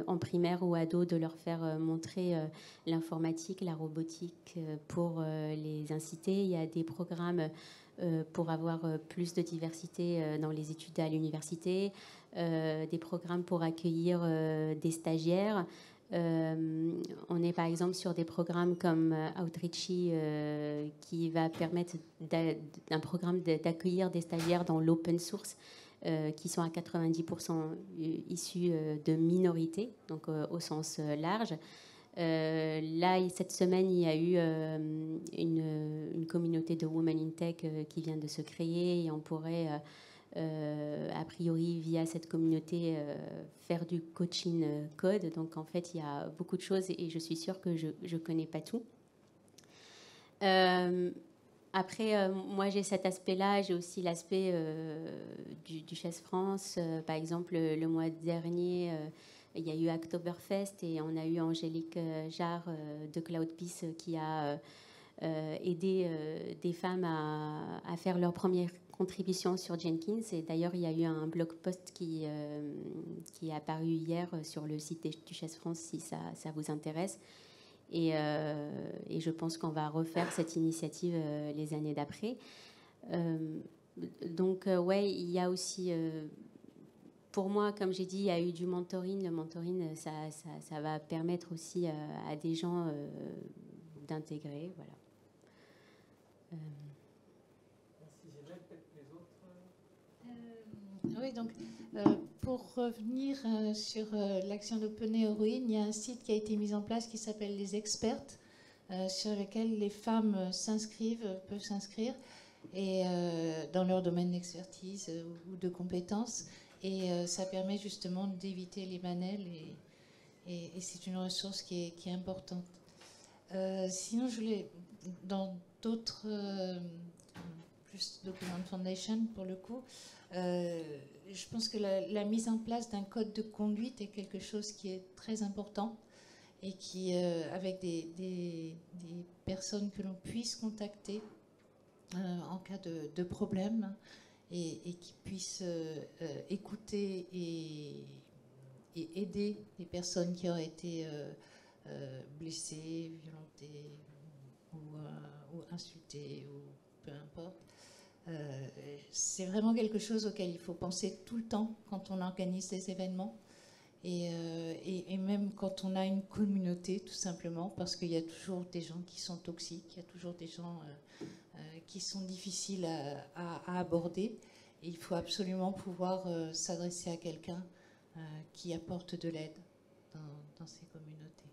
Speaker 4: en primaire ou ados, de leur faire montrer l'informatique, la robotique pour les inciter. Il y a des programmes pour avoir plus de diversité dans les études à l'université, des programmes pour accueillir des stagiaires. On est par exemple sur des programmes comme Outreachy qui va permettre d'un programme d'accueillir des stagiaires dans l'open source qui sont à 90% issus de minorités, donc au sens large. Là, cette semaine, il y a eu une communauté de Women in Tech qui vient de se créer et on pourrait, a priori, via cette communauté, faire du coaching code. Donc, en fait, il y a beaucoup de choses et je suis sûre que je ne connais pas tout. Après, moi, j'ai cet aspect-là. J'ai aussi l'aspect du Duchesse France. Par exemple, le mois dernier, il y a eu Oktoberfest et on a eu Angélique Jarre de Cloud Peace qui a aidé des femmes à faire leur première contribution sur Jenkins. Et d'ailleurs, il y a eu un blog post qui est apparu hier sur le site des Duchesses France, si ça vous intéresse. Et je pense qu'on va refaire cette initiative les années d'après. Donc, ouais, il y a aussi... pour moi, comme j'ai dit, il y a eu du mentoring. Le mentoring, ça va permettre aussi à des gens d'intégrer. Voilà.
Speaker 3: Oui, donc pour revenir sur l'action d'Open Heroine, il y a un site qui a été mis en place qui s'appelle Les Expertes, sur lequel les femmes peuvent s'inscrire et, dans leur domaine d'expertise ou de compétences. Et ça permet justement d'éviter les manels et c'est une ressource qui est importante. Sinon, je voulais, dans d'autres, plus Document Foundation pour le coup, je pense que la mise en place d'un code de conduite est quelque chose qui est très important et qui, avec des personnes que l'on puisse contacter en cas de problème et qui puissent écouter et aider les personnes qui auraient été blessées, violentées ou insultées ou peu importe. C'est vraiment quelque chose auquel il faut penser tout le temps quand on organise des événements et même quand on a une communauté, tout simplement, parce qu'il y a toujours des gens qui sont toxiques, il y a toujours des gens qui sont difficiles à aborder. Et il faut absolument pouvoir s'adresser à quelqu'un qui apporte de l'aide dans ces communautés.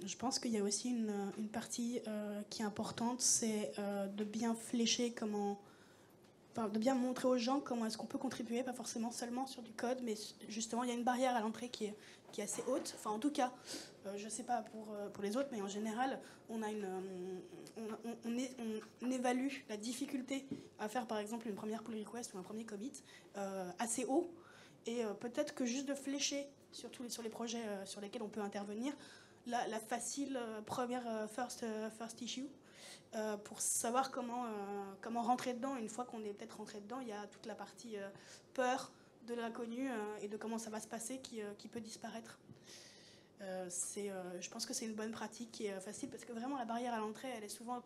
Speaker 5: Je pense qu'il y a aussi une partie qui est importante, c'est de bien flécher de bien montrer aux gens comment est-ce qu'on peut contribuer, pas forcément seulement sur du code, mais justement il y a une barrière à l'entrée qui est assez haute. Enfin en tout cas, je ne sais pas pour les autres, mais en général, on évalue la difficulté à faire par exemple une première pull request ou un premier commit assez haut, et peut-être que juste de flécher surtout sur les projets sur lesquels on peut intervenir, la facile première first issue, pour savoir comment rentrer dedans. Une fois qu'on est peut-être rentré dedans, il y a toute la partie peur de l'inconnu et de comment ça va se passer qui peut disparaître. Je pense que c'est une bonne pratique qui est facile, parce que vraiment la barrière à l'entrée, elle est souvent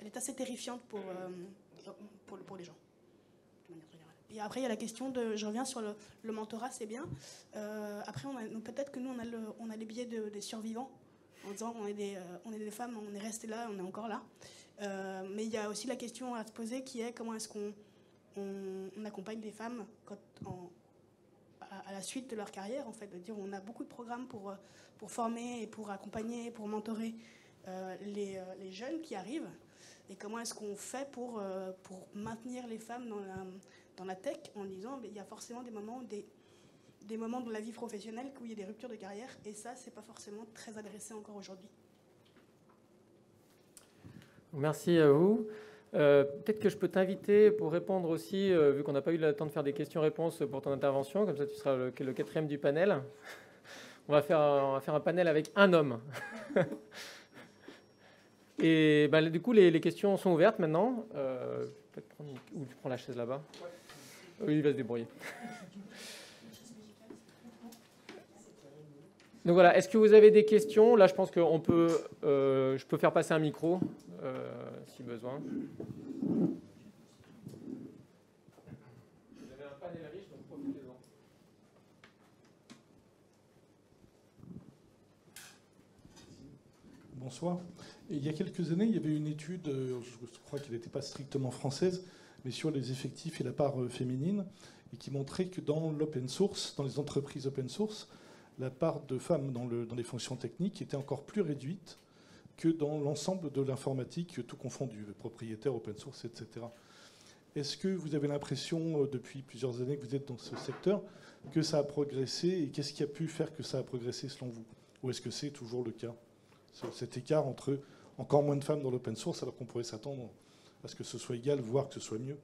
Speaker 5: elle est assez terrifiante pour les gens, de manière générale. Et après il y a la question je reviens sur le mentorat, c'est bien. Après peut-être que nous on a les biais des survivants, en disant on est des femmes, on est resté là, on est encore là. Mais il y a aussi la question à se poser qui est comment est-ce qu'on accompagne les femmes à la suite de leur carrière, en fait, de dire on a beaucoup de programmes pour former et pour accompagner, pour mentorer les jeunes qui arrivent, et comment est-ce qu'on fait pour maintenir les femmes dans la tech, en disant il y a forcément des moments de la vie professionnelle où il y a des ruptures de carrière, et ça c'est pas forcément très adressé encore aujourd'hui.
Speaker 2: Merci à vous. Peut-être que je peux t'inviter pour répondre aussi, vu qu'on n'a pas eu le temps de faire des questions-réponses pour ton intervention, comme ça tu seras le quatrième du panel. On va faire un panel avec un homme. Et du coup, les questions sont ouvertes maintenant. Ou tu prends la chaise là-bas. Oui, il va se débrouiller. Donc voilà, est-ce que vous avez des questions? Là, je pense que je peux faire passer un micro, si besoin. Vous avez un panel riche, donc profitez-en.
Speaker 6: Bonsoir. Il y a quelques années, il y avait une étude, je crois qu'elle n'était pas strictement française, mais sur les effectifs et la part féminine, et qui montrait que dans l'open source, dans les entreprises open source, la part de femmes dans les fonctions techniques était encore plus réduite que dans l'ensemble de l'informatique, tout confondu, le propriétaire, open source, etc. Est-ce que vous avez l'impression, depuis plusieurs années que vous êtes dans ce secteur, que ça a progressé, et qu'est-ce qui a pu faire que ça a progressé selon vous? Ou est-ce que c'est toujours le cas, cet écart entre encore moins de femmes dans l'open source, alors qu'on pourrait s'attendre à ce que ce soit égal, voire que ce soit mieux?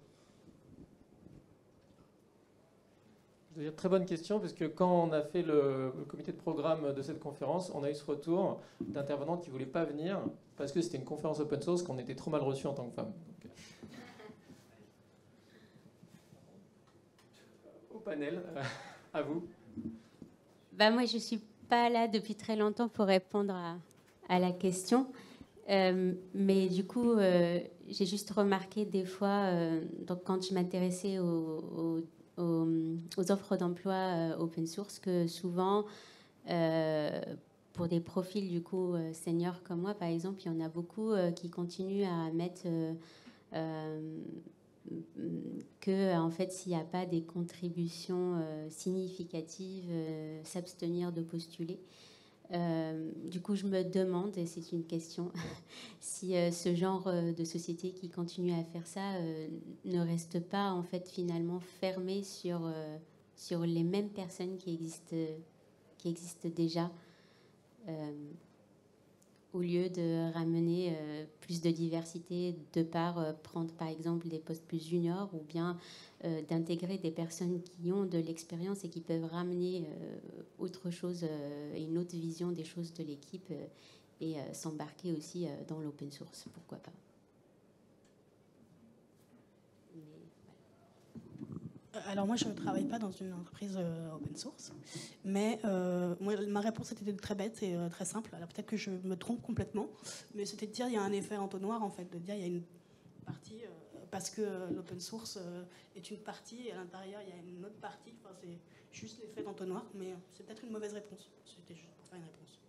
Speaker 2: Très bonne question, parce que quand on a fait le comité de programme de cette conférence, on a eu ce retour d'intervenantes qui ne voulaient pas venir parce que c'était une conférence open source, qu'on était trop mal reçus en tant que femmes. Donc, au panel, à vous.
Speaker 4: Bah, moi, je ne suis pas là depuis très longtemps pour répondre à la question. Mais du coup, j'ai juste remarqué des fois, donc quand je m'intéressais aux offres d'emploi open source, que souvent, pour des profils du coup seniors comme moi, par exemple, il y en a beaucoup qui continuent à mettre que, en fait, s'il n'y a pas des contributions significatives, s'abstenir de postuler. Du coup, je me demande, et c'est une question, si ce genre de société qui continue à faire ça ne reste pas en fait finalement fermé sur les mêmes personnes qui existent déjà, au lieu de ramener plus de diversité de par prendre par exemple des postes plus juniors, ou bien d'intégrer des personnes qui ont de l'expérience et qui peuvent ramener autre chose, une autre vision des choses de l'équipe, et s'embarquer aussi dans l'open source, pourquoi pas.
Speaker 5: Alors moi, je ne travaille pas dans une entreprise open source, mais moi, ma réponse était très bête et très simple. Alors peut-être que je me trompe complètement, mais c'était de dire il y a un effet entonnoir, en fait, de dire il y a une partie, parce que l'open source est une partie, et à l'intérieur, il y a une autre partie. Enfin, c'est juste l'effet d'entonnoir, mais c'est peut-être une mauvaise réponse. C'était juste pour faire une réponse.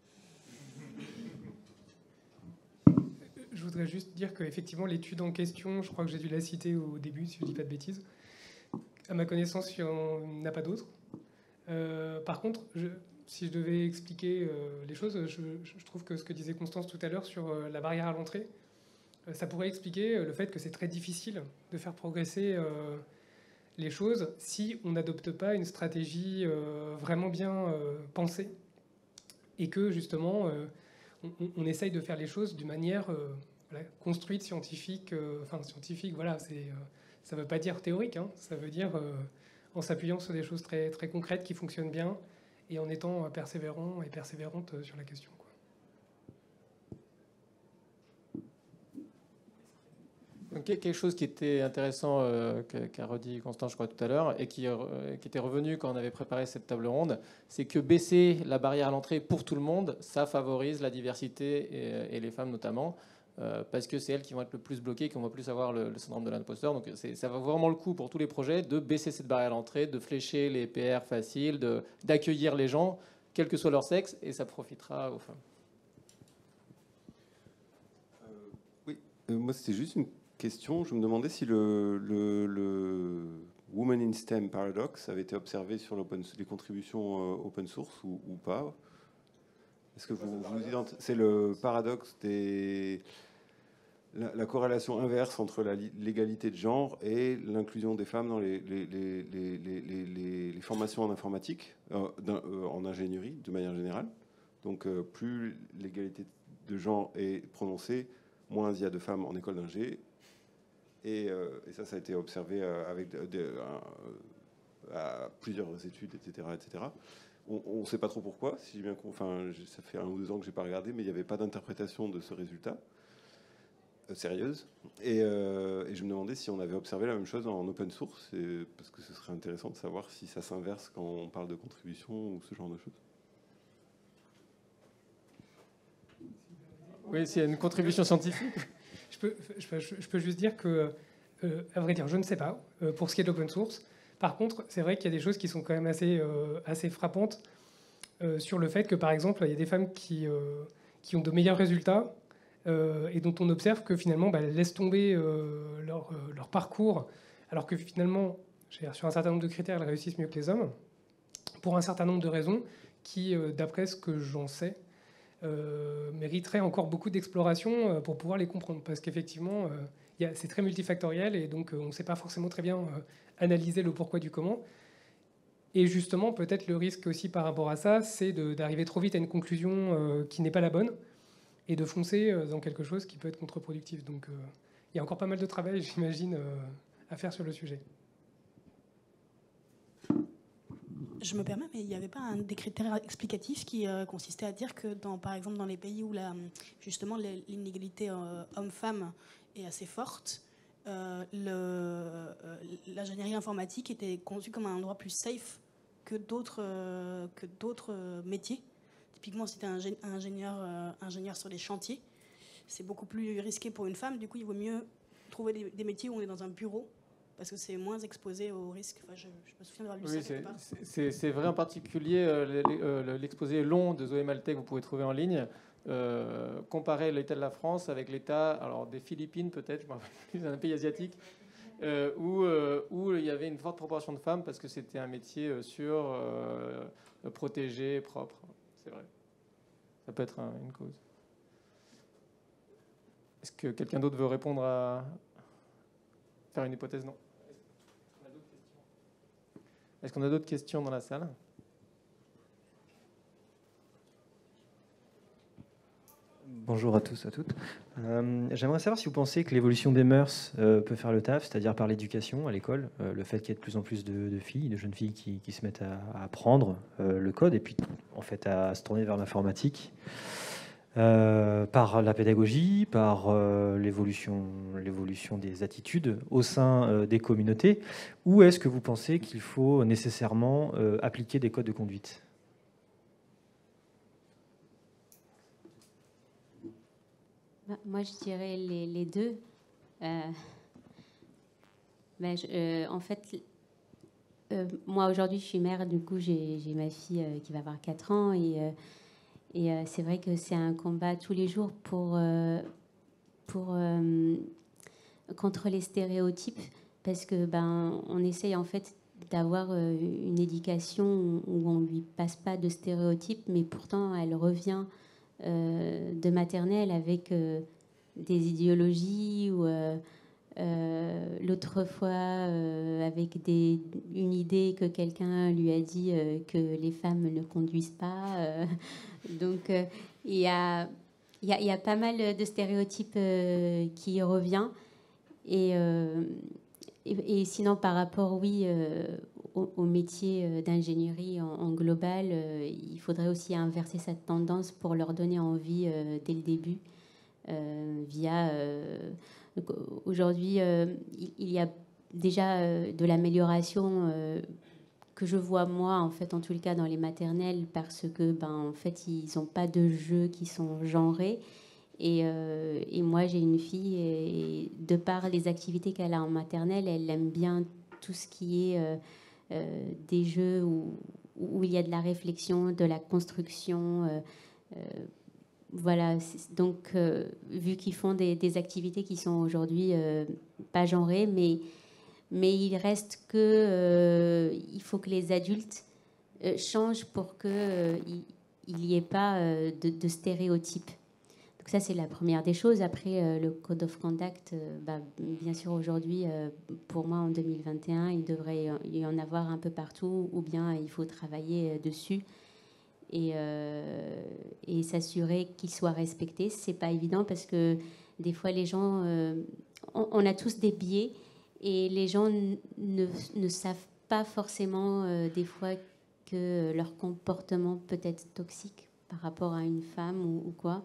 Speaker 7: Je voudrais juste dire qu'effectivement, l'étude en question, je crois que j'ai dû la citer au début, si je ne dis pas de bêtises. À ma connaissance, il n'y en a pas d'autres. Par contre, si je devais expliquer les choses, je trouve que ce que disait Constance tout à l'heure sur la barrière à l'entrée, ça pourrait expliquer le fait que c'est très difficile de faire progresser les choses si on n'adopte pas une stratégie vraiment bien pensée, et que justement on essaye de faire les choses d'une manière voilà, construite, scientifique. Scientifique, voilà, ça ne veut pas dire théorique, hein, ça veut dire en s'appuyant sur des choses très, très concrètes qui fonctionnent bien, et en étant persévérant et persévérante sur la question, quoi.
Speaker 2: Donc, quelque chose qui était intéressant, qu'a redit Constance, je crois, tout à l'heure, et qui était revenu quand on avait préparé cette table ronde, c'est que baisser la barrière à l'entrée pour tout le monde, ça favorise la diversité, et les femmes notamment, parce que c'est elles qui vont être le plus bloquées, qui vont le plus avoir le syndrome de l'imposteur. Donc ça vaut vraiment le coup pour tous les projets de baisser cette barrière à l'entrée, de flécher les PR faciles, d'accueillir les gens, quel que soit leur sexe, et ça profitera aux femmes.
Speaker 8: Oui, moi c'était juste une question. Je me demandais si le Women in STEM paradox avait été observé sur les contributions open source ou pas. Est-ce que c'est le paradoxe la corrélation inverse entre l'égalité de genre et l'inclusion des femmes dans les formations en informatique, en ingénierie de manière générale. Donc plus l'égalité de genre est prononcée, moins il y a de femmes en école d'ingé. Et ça a été observé avec à plusieurs études, etc. etc. On ne sait pas trop pourquoi, si j'ai bien compris. Enfin, ça fait 1 ou 2 ans que je n'ai pas regardé, mais il n'y avait pas d'interprétation de ce résultat sérieuse. Et je me demandais si on avait observé la même chose en open source, parce que ce serait intéressant de savoir si ça s'inverse quand on parle de contribution ou ce genre de choses.
Speaker 2: Oui, c'est une contribution scientifique.
Speaker 7: Je peux juste dire que, à vrai dire, je ne sais pas, pour ce qui est de l'open source. Par contre, c'est vrai qu'il y a des choses qui sont quand même assez frappantes sur le fait que, par exemple, il y a des femmes qui ont de meilleurs résultats et dont on observe que finalement, elles laissent tomber leur parcours, alors que finalement, sur un certain nombre de critères, elles réussissent mieux que les hommes, pour un certain nombre de raisons qui, d'après ce que j'en sais, mériteraient encore beaucoup d'exploration pour pouvoir les comprendre. Parce qu'effectivement, c'est très multifactoriel, et donc on ne sait pas forcément très bien analyser le pourquoi du comment. Et justement, peut-être le risque aussi par rapport à ça, c'est d'arriver trop vite à une conclusion qui n'est pas la bonne, et de foncer dans quelque chose qui peut être contre-productif. Donc il y a encore pas mal de travail, j'imagine, à faire sur le sujet.
Speaker 5: Je me permets, mais il n'y avait pas des critères explicatifs qui consistaient à dire que, par exemple, dans les pays où justement l'inégalité homme-femme est assez forte, l'ingénierie informatique était conçue comme un endroit plus safe que d'autres métiers. Typiquement, si tu es ingénieur sur les chantiers, c'est beaucoup plus risqué pour une femme. Du coup, il vaut mieux trouver des métiers où on est dans un bureau, parce que c'est moins exposé aux risques. Enfin, je me souviens d'avoir lu ça quelque part.
Speaker 2: C'est vrai, en particulier l'exposé long de Zoé Maltais que vous pouvez trouver en ligne. Comparer l'état de la France avec l'état, alors des Philippines peut-être, je me rappelle plus, un pays asiatique, où il y avait une forte proportion de femmes parce que c'était un métier sûr, protégé, propre. C'est vrai. Ça peut être une cause. Est-ce que quelqu'un d'autre veut répondre faire une hypothèse? Non. Est-ce qu'on a d'autres questions dans la salle?
Speaker 9: Bonjour à tous, à toutes. J'aimerais savoir si vous pensez que l'évolution des mœurs peut faire le taf, c'est-à-dire par l'éducation à l'école, le fait qu'il y ait de plus en plus de filles, de jeunes filles qui se mettent à apprendre le code et puis en fait à se tourner vers l'informatique, par la pédagogie, par l'évolution des attitudes au sein des communautés, ou est-ce que vous pensez qu'il faut nécessairement appliquer des codes de conduite ?
Speaker 4: Moi, je dirais les deux. En fait, moi, aujourd'hui, je suis mère. Du coup, j'ai ma fille qui va avoir 4 ans. Et c'est vrai que c'est un combat tous les jours contre les stéréotypes. Parce que on essaye, en fait, d'avoir une éducation où on ne lui passe pas de stéréotypes. Mais pourtant, elle revient de maternelle avec des idéologies ou l'autre fois avec une idée que quelqu'un lui a dit que les femmes ne conduisent pas. Donc il y a pas mal de stéréotypes qui revient et sinon par rapport au métier d'ingénierie en global, il faudrait aussi inverser cette tendance pour leur donner envie dès le début via... Aujourd'hui, il y a déjà de l'amélioration que je vois moi, en fait, en tous les cas dans les maternelles, parce que, en fait, ils n'ont pas de jeux qui sont genrés. Et moi, j'ai une fille, et de par les activités qu'elle a en maternelle, elle aime bien tout ce qui est des jeux où il y a de la réflexion, de la construction. Voilà, donc vu qu'ils font des activités qui sont aujourd'hui pas genrées, mais il reste que il faut que les adultes changent pour qu'il n'y ait pas de stéréotypes. Donc ça, c'est la première des choses. Après, le Code of Conduct, bien sûr, aujourd'hui, pour moi, en 2021, il devrait y en avoir un peu partout, ou bien il faut travailler dessus et s'assurer qu'il soit respecté. C'est pas évident parce que des fois, les gens... on a tous des biais et les gens ne savent pas forcément, des fois, que leur comportement peut être toxique par rapport à une femme ou quoi.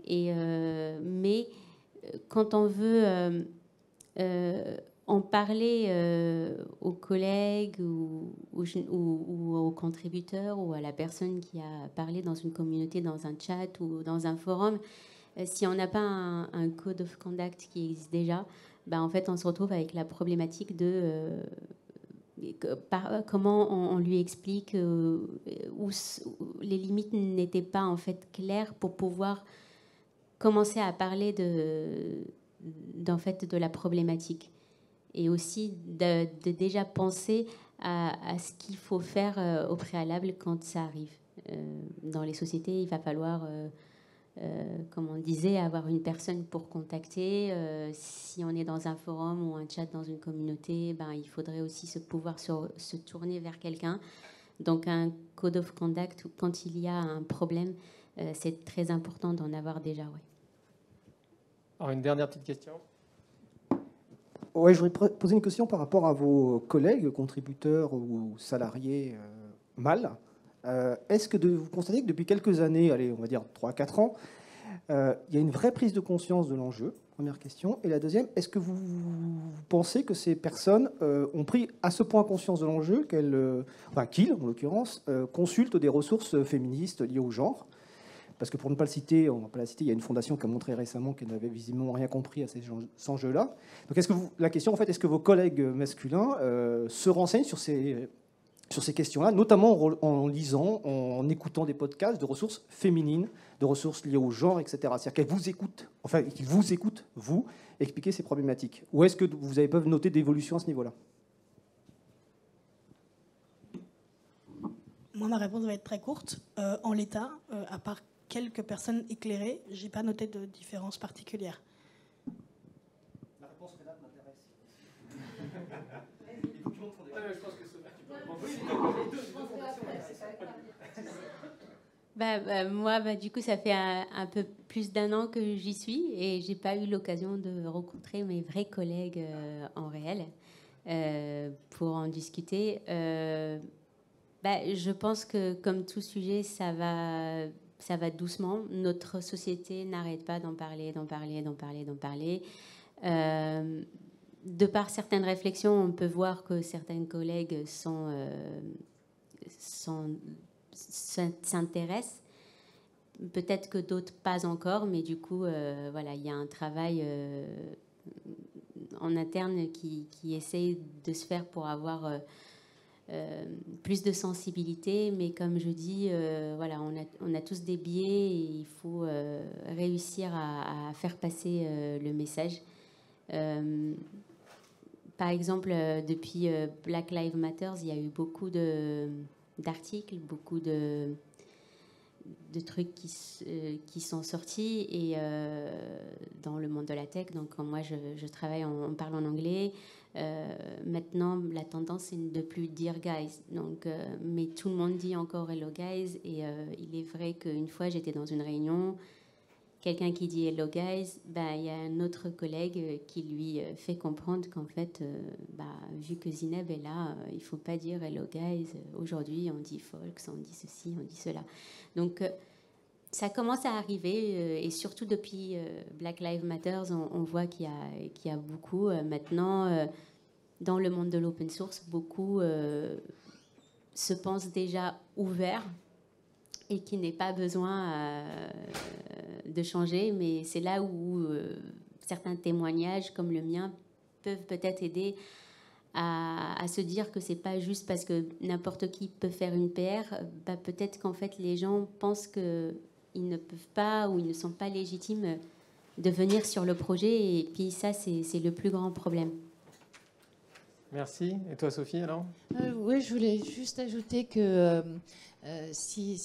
Speaker 4: Mais quand on veut en parler aux collègues ou aux contributeurs ou à la personne qui a parlé dans une communauté, dans un chat ou dans un forum, si on n'a pas un code of conduct qui existe déjà, en fait, on se retrouve avec la problématique de comment on lui explique où les limites n'étaient pas en fait claires pour pouvoir commencer à parler de la problématique et aussi de déjà penser à ce qu'il faut faire au préalable quand ça arrive. Dans les sociétés, il va falloir, comme on disait, avoir une personne pour contacter. Si on est dans un forum ou un chat dans une communauté, il faudrait aussi pouvoir se tourner vers quelqu'un. Donc un code of conduct, quand il y a un problème, c'est très important d'en avoir déjà. Ouais.
Speaker 2: Alors une dernière petite question.
Speaker 10: Ouais, je voudrais poser une question par rapport à vos collègues, contributeurs ou salariés mal. Est-ce que vous constatez que depuis quelques années, allez, on va dire 3-4 ans, il y a une vraie prise de conscience de l'enjeu? Première question. Et la deuxième, est-ce que vous pensez que ces personnes ont pris à ce point conscience de l'enjeu qu'ils, en l'occurrence, consultent des ressources féministes liées au genre? Parce que pour ne pas le citer, on va pas la citer, il y a une fondation qui a montré récemment qu'elle n'avait visiblement rien compris à ces enjeux-là. Donc la question, en fait, est-ce que vos collègues masculins se renseignent sur ces questions-là, notamment en lisant, en écoutant des podcasts de ressources féminines, de ressources liées au genre, etc. C'est-à-dire qu'ils vous écoutent, vous, expliquer ces problématiques. Ou est-ce que vous avez pu noter d'évolution à ce niveau-là?
Speaker 5: Moi, ma réponse va être très courte. En l'état, à part quelques personnes éclairées, je n'ai pas noté de différence particulière.
Speaker 10: La réponse là m'intéresse.
Speaker 4: Moi, du coup, ça fait un peu plus d'1 an que j'y suis et j'ai pas eu l'occasion de rencontrer mes vrais collègues en réel pour en discuter. Je pense que, comme tout sujet, ça va doucement. Notre société n'arrête pas d'en parler. De par certaines réflexions, on peut voir que certains collègues s'intéressent. Peut-être que d'autres pas encore, mais du coup, il y a un travail en interne qui essaye de se faire pour avoir plus de sensibilité. Mais comme je dis, on a tous des biais et il faut réussir à faire passer le message. Par exemple, depuis Black Lives Matter, il y a eu beaucoup d'articles, beaucoup de trucs qui sont sortis et dans le monde de la tech. Donc moi, je travaille en parlant en anglais. Maintenant, la tendance est de plus dire guys. Donc, mais tout le monde dit encore hello guys. Et il est vrai qu'une fois, j'étais dans une réunion. Quelqu'un qui dit hello guys, il y a un autre collègue qui lui fait comprendre qu'en fait, vu que Zineb est là, il ne faut pas dire hello guys. Aujourd'hui, on dit folks, on dit ceci, on dit cela. Donc, ça commence à arriver, et surtout depuis Black Lives Matter, on voit qu'il y a beaucoup. Maintenant, dans le monde de l'open source, beaucoup se pensent déjà ouverts et qu'il n'est pas besoin de changer. Mais c'est là où certains témoignages, comme le mien, peuvent peut-être aider à se dire que c'est pas juste parce que n'importe qui peut faire une PR. Peut-être qu'en fait, les gens pensent qu'ils ne peuvent pas ou ils ne sont pas légitimes de venir sur le projet. Et puis ça, c'est le plus grand problème.
Speaker 2: Merci. Et toi, Sophie, alors?
Speaker 3: Oui, je voulais juste ajouter que s'il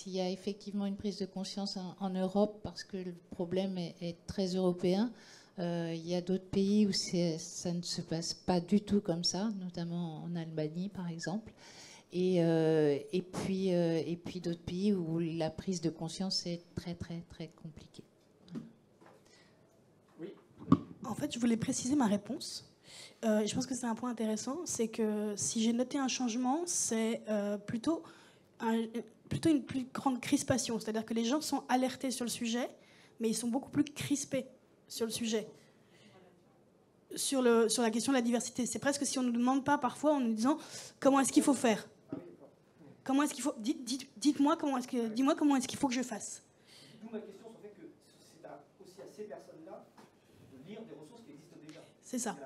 Speaker 3: y a effectivement une prise de conscience en Europe, parce que le problème est très européen, il y a d'autres pays où ça ne se passe pas du tout comme ça, notamment en Albanie, par exemple. Et puis d'autres pays où la prise de conscience est très, très, très compliquée.
Speaker 5: Oui. En fait, je voulais préciser ma réponse. Je pense que c'est un point intéressant, c'est que si j'ai noté un changement, c'est plutôt une plus grande crispation. C'est-à-dire que les gens sont alertés sur le sujet, mais ils sont beaucoup plus crispés sur le sujet, sur la question de la diversité. C'est presque si on ne nous demande pas parfois en nous disant comment est-ce qu'il faut faire. Comment est-ce qu'il faut dis-moi comment est-ce qu'il faut que je fasse.
Speaker 10: D'où ma question sur le fait que c'est aussi à ces personnes-là de lire des ressources qui existent déjà.
Speaker 5: C'est ça.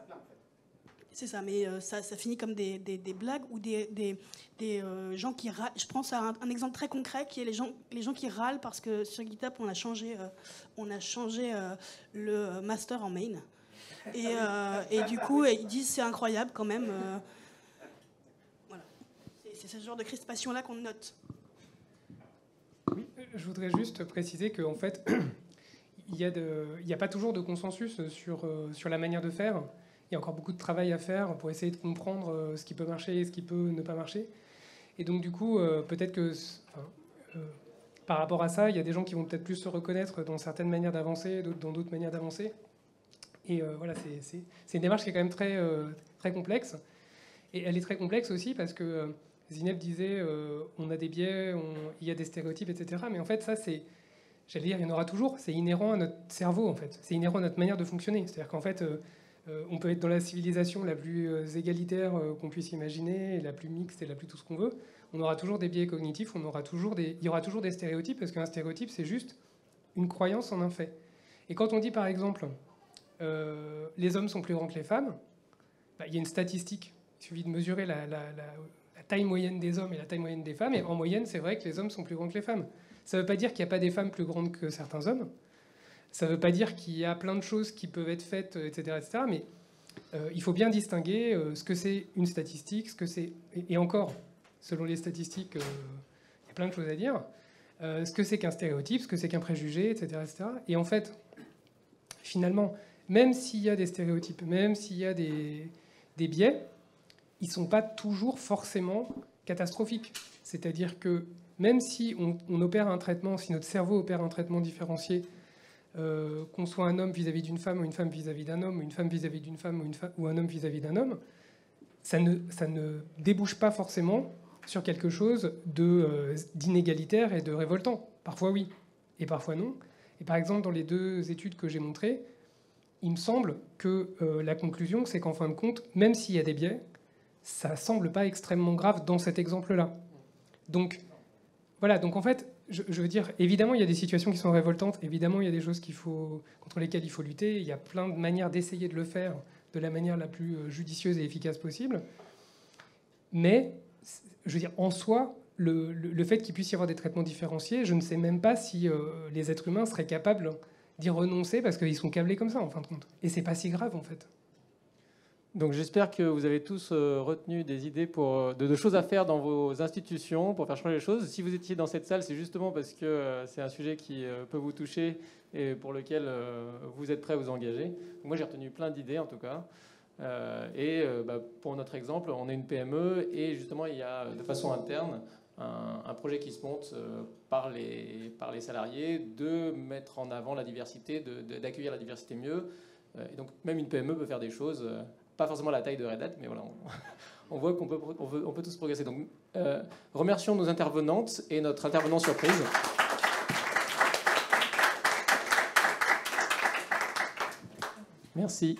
Speaker 5: C'est ça, mais ça finit comme des blagues ou des gens qui râlent. Je pense à un exemple très concret qui est les gens qui râlent parce que sur GitHub on a changé le master en main. Et du coup ils disent c'est incroyable quand même. Voilà. C'est ce genre de crispation-là qu'on note.
Speaker 7: Oui, je voudrais juste préciser qu'en fait, il n'y a pas toujours de consensus sur la manière de faire. Il y a encore beaucoup de travail à faire pour essayer de comprendre ce qui peut marcher et ce qui peut ne pas marcher. Et donc, du coup, peut-être que par rapport à ça, il y a des gens qui vont peut-être plus se reconnaître dans certaines manières d'avancer, d'autres dans d'autres manières d'avancer. Et voilà, c'est une démarche qui est quand même très, très complexe. Et elle est très complexe aussi parce que Zineb disait on a des biais, il y a des stéréotypes, etc. Mais en fait, ça, c'est, j'allais dire, il y en aura toujours. C'est inhérent à notre cerveau, en fait. C'est inhérent à notre manière de fonctionner. C'est-à-dire qu'en fait, on peut être dans la civilisation la plus égalitaire qu'on puisse imaginer, la plus mixte et la plus tout ce qu'on veut. On aura toujours des biais cognitifs, il y aura toujours des stéréotypes, parce qu'un stéréotype, c'est juste une croyance en un fait. Et quand on dit, par exemple, les hommes sont plus grands que les femmes, bah, il y a une statistique. Il suffit de mesurer la taille moyenne des hommes et la taille moyenne des femmes, et en moyenne, c'est vrai que les hommes sont plus grands que les femmes. Ça ne veut pas dire qu'il n'y a pas des femmes plus grandes que certains hommes. Ça ne veut pas dire qu'il y a plein de choses qui peuvent être faites, etc. etc. Mais il faut bien distinguer ce que c'est une statistique, ce que c'est... Et encore, selon les statistiques, il y a plein de choses à dire. Ce que c'est qu'un stéréotype, ce que c'est qu'un préjugé, etc., etc. Et en fait, finalement, même s'il y a des stéréotypes, même s'il y a des biais, ils ne sont pas toujours forcément catastrophiques. C'est-à-dire que même si on opère un traitement, si notre cerveau opère un traitement différencié, qu'on soit un homme vis-à-vis d'une femme ou une femme vis-à-vis d'un homme, ou une femme vis-à-vis d'une femme ou un homme vis-à-vis d'un homme, ça ne débouche pas forcément sur quelque chose d'inégalitaire et de révoltant. Parfois oui, et parfois non. Et par exemple, dans les 2 études que j'ai montrées, il me semble que la conclusion, c'est qu'en fin de compte, même s'il y a des biais, ça ne semble pas extrêmement grave dans cet exemple-là. Donc, voilà, donc en fait, je veux dire, évidemment, il y a des situations qui sont révoltantes, évidemment, il y a des choses contre lesquelles il faut lutter, il y a plein de manières d'essayer de le faire de la manière la plus judicieuse et efficace possible. Mais, je veux dire, en soi, le fait qu'il puisse y avoir des traitements différenciés, je ne sais même pas si les êtres humains seraient capables d'y renoncer parce qu'ils sont câblés comme ça, en fin de compte. Et c'est pas si grave, en fait.
Speaker 2: Donc j'espère que vous avez tous retenu des idées de choses à faire dans vos institutions pour faire changer les choses. Si vous étiez dans cette salle, c'est justement parce que c'est un sujet qui peut vous toucher et pour lequel vous êtes prêts à vous engager. Donc moi, j'ai retenu plein d'idées, en tout cas. Pour notre exemple, on est une PME et justement, il y a de façon interne un projet qui se monte par les salariés de mettre en avant la diversité, d'accueillir la diversité mieux. Et donc même une PME peut faire des choses, pas forcément la taille de Red Hat, mais voilà, on voit qu'on peut tous progresser. Donc remercions nos intervenantes et notre intervenant surprise. Merci.